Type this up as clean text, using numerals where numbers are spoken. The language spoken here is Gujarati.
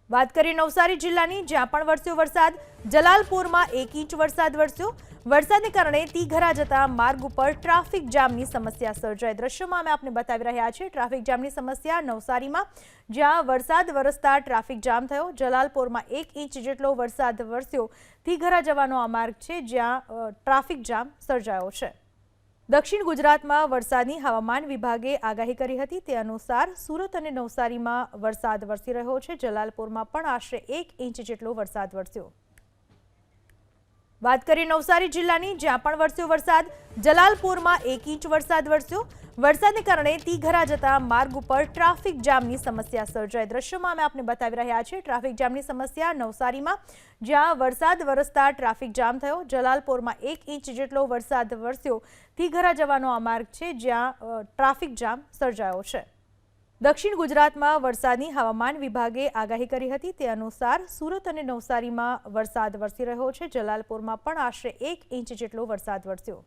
વાત કરીએ નવસારી જિલ્લાની, જ્યાં પણ વરસ્યો વરસાદ। જલાલપુરમાં 1 ઇંચ વરસાદ વરસ્યો। વરસાદને કારણે તીઘરા જતા માર્ગ ઉપર ટ્રાફિક જામની સમસ્યા સર્જાઈ। દ્રશ્યોમાં અમે આપને બતાવી રહ્યા છીએ ટ્રાફિક જામની સમસ્યા નવસારીમાં, જ્યાં વરસાદ વરસતા ટ્રાફિક જામ થયો। જલાલપુરમાં 1 ઇંચ જેટલો વરસાદ વરસ્યો। તીઘરા જવાનો આ માર્ગ છે જ્યાં ટ્રાફિક જામ સર્જાયો છે। દક્ષિણ ગુજરાતમાં વરસાદની હવામાન વિભાગે આગાહી કરી હતી, તે અનુસાર સુરત અને નવસારીમાં વરસાદ વરસી રહ્યો છે। જલાલપુરમાં પણ આશરે 1 ઇંચ જેટલો વરસાદ વરસ્યો। વાત કરીએ નવસારી જિલ્લાની, જ્યાં પણ વરસ્યો વરસાદ। જલાલપુરમાં 1 ઇંચ વરસાદ વરસ્યો। વરસાદને કારણે તીઘરા જતા માર્ગ ઉપર ટ્રાફિક જામની સમસ્યા સર્જાઈ। દ્રશ્યોમાં અમે આપને બતાવી રહ્યા છીએ ટ્રાફિક જામની સમસ્યા નવસારીમાં, જ્યાં વરસાદ વરસતા ટ્રાફિક જામ થયો। જલાલપુરમાં 1 ઇંચ જેટલો વરસાદ વરસ્યો। તીઘરા જવાનો આ માર્ગ છે જ્યાં ટ્રાફિક જામ સર્જાયો છે। દક્ષિણ ગુજરાતમાં વરસાદની હવામાન વિભાગે આગાહી કરી હતી, તે અનુસાર સુરત અને નવસારીમાં વરસાદ વરસી રહ્યો છે। જલાલપુરમાં પણ આશરે 1 ઇંચ જેટલો વરસાદ વરસ્યો।